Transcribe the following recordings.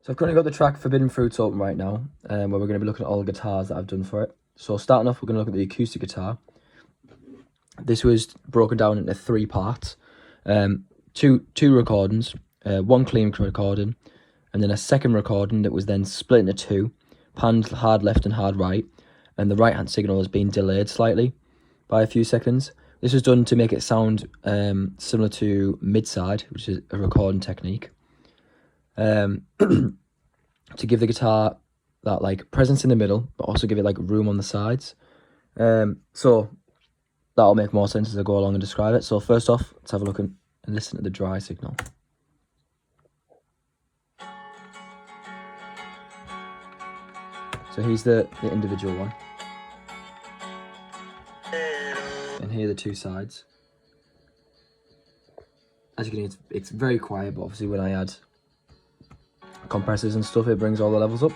So I've currently got the track Forbidden Fruits open right now, where we're going to be looking at all the guitars that I've done for it. So starting off, we're going to look at the acoustic guitar. This was broken down into 3 parts, two recordings, one clean recording, and then a second recording that was then split into 2, panned hard left and hard right, and the right hand signal has been delayed slightly by a few seconds. This was done to make it sound similar to mid-side, which is a recording technique. To give the guitar that like presence in the middle, but also give it like room on the sides. So that'll make more sense as I go along and describe it. So first off, let's have a look and listen to the dry signal. So here's the individual one. And here are the 2 sides. As you can hear, it's very quiet, but obviously when I add compressors and stuff, it brings all the levels up.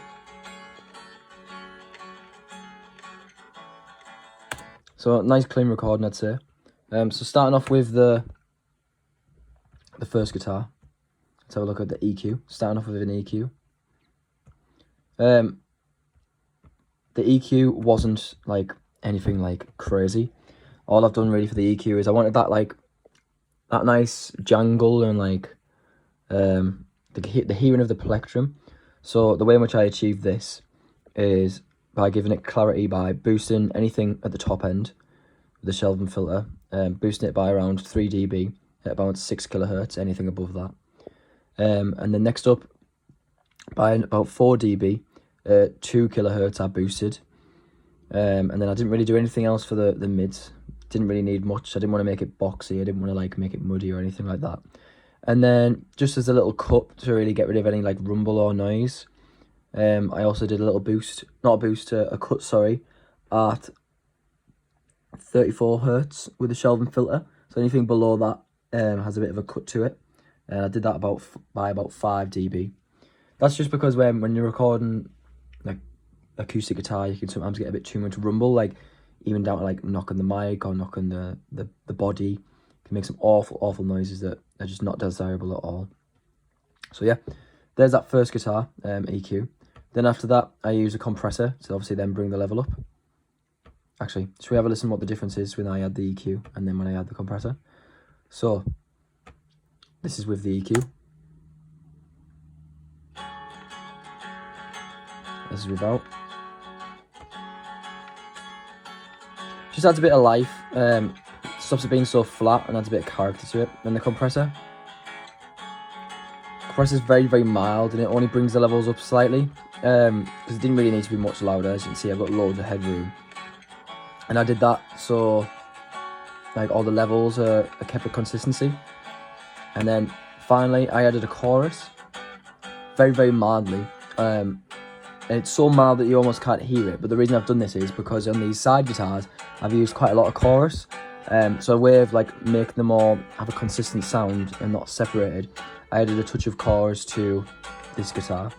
So nice clean recording, I'd say. So starting off with the first guitar, let's have a look at the EQ. Starting off with an EQ. The EQ wasn't like anything like crazy. All I've done really for the EQ is I wanted that like that nice jangle and like the hearing of the plectrum. So the way in which I achieved this is by giving it clarity by boosting anything at the top end with the shelving filter, boosting it by around 3 dB at about 6 kilohertz, anything above that. And then next up, by about 4 dB, 2 kilohertz I boosted. And then I didn't really do anything else for the mids. Didn't really need much. I didn't want to make it boxy. I didn't want to like make it muddy or anything like that. And then just as a little cut to really get rid of any like rumble or noise, I also did a little boost, not a boost, a cut, sorry, at 34 hertz with the shelving filter. So anything below that has a bit of a cut to it. And I did that by about 5 dB. That's just because when you're recording like acoustic guitar, you can sometimes get a bit too much rumble, like even down to like knocking the mic or knocking the body. Can make some awful noises that are just not desirable at all. So yeah, there's that first guitar EQ. Then after that, I use a compressor to obviously then bring the level up. Actually, should we have a listen what the difference is when I add the EQ and then when I add the compressor? So this is with the EQ. This is without. Just adds a bit of life. Stops it being so flat and adds a bit of character to it. Then the compressor. Compressor is very mild and it only brings the levels up slightly because it didn't really need to be much louder. As you can see, I've got loads of headroom, and I did that so like all the levels are kept a consistency. And then finally, I added a chorus, very mildly. And it's so mild that you almost can't hear it. But the reason I've done this is because on these side guitars, I've used quite a lot of chorus. So a way of like making them all have a consistent sound and not separated, I added a touch of chorus to this guitar.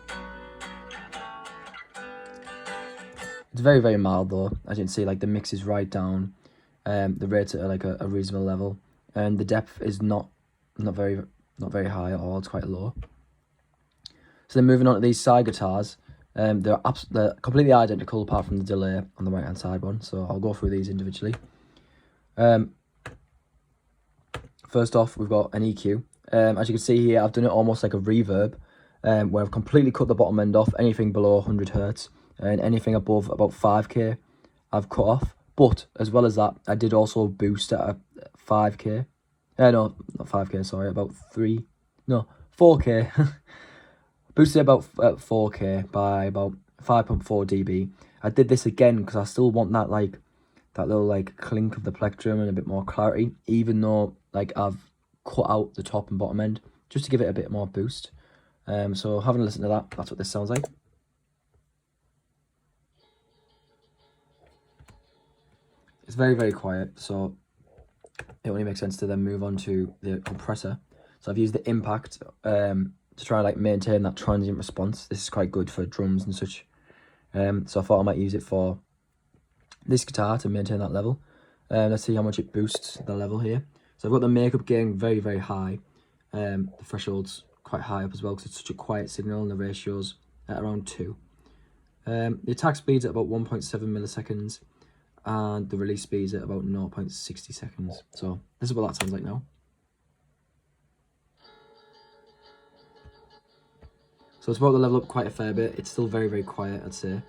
It's very mild though, as you can see, like the mix is right down, the rates are like a reasonable level, and the depth is not very high at all. It's quite low. So then moving on to these side guitars, they're completely identical apart from the delay on the right hand side one. So I'll go through these individually. First off, we've got an EQ. As you can see here, I've done it almost like a reverb, where I've completely cut the bottom end off. Anything below 100 hertz and anything above about 5k I've cut off. But as well as that, I did also boost at a 5k. No, not 5k, sorry, about 4k. Boosted about 4k by about 5.4 dB. I did this again because I still want that like that little like clink of the plectrum and a bit more clarity, even though like I've cut out the top and bottom end just to give it a bit more boost. So having a listen to that, that's what this sounds like. It's very quiet, so it only makes sense to then move on to the compressor. So I've used the impact to try like maintain that transient response. This is quite good for drums and such. So I thought I might use it for this guitar to maintain that level. Let's see how much it boosts the level here. So I've got the makeup gain very high. The threshold's quite high up as well because it's such a quiet signal, and the ratio's at around 2. The attack speed's at about 1.7 milliseconds, and the release speed's at about 0.60 seconds. So this is what that sounds like now. So it's about to level up quite a fair bit. It's still very, very quiet, I'd say.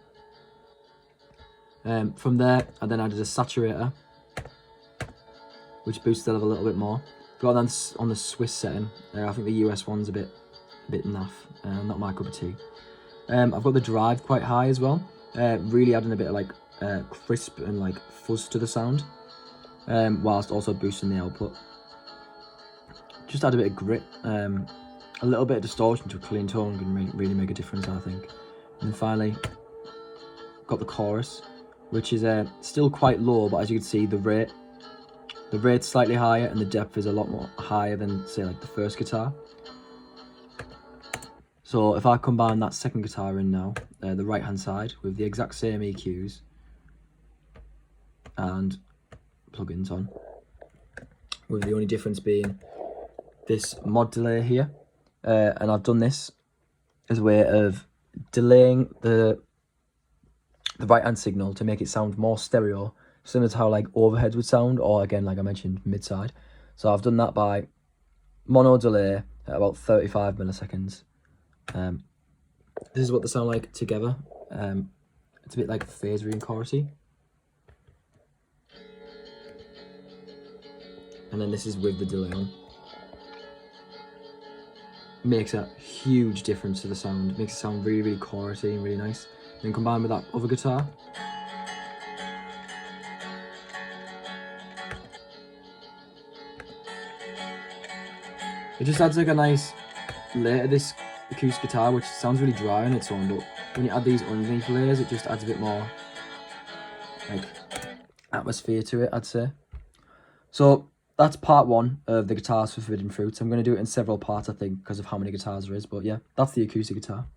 From there, I then added a saturator, which boosts the level a little bit more. Got that on the Swiss setting. I think the US one's a bit naff, not my cup of tea. I've got the drive quite high as well, really adding a bit of like crisp and like fuzz to the sound, whilst also boosting the output. Just add a bit of grit, a little bit of distortion to a clean tone can really make a difference, I think. And then finally, got the chorus, which is still quite low, but as you can see, the rate's slightly higher and the depth is a lot more higher than, say, like the first guitar. So if I combine that second guitar in now, the right hand side, with the exact same EQs and plugins on, with the only difference being this mod delay here, and I've done this as a way of delaying the right hand signal to make it sound more stereo, similar to how like overheads would sound, or again, like I mentioned, mid side. So I've done that by mono delay at about 35 milliseconds. This is what they sound like together. It's a bit like phasery and chorusy. And then this is with the delay on. Makes a huge difference to the sound. It makes it sound really, really chorusy and really nice. Then combined with that other guitar, it just adds like a nice layer to this acoustic guitar, which sounds really dry on its own, but when you add these underneath layers, it just adds a bit more like atmosphere to it, I'd say. So that's part 1 of the guitars for Forbidden Fruits. I'm going to do it in several parts, I think, because of how many guitars there is, but yeah, that's the acoustic guitar.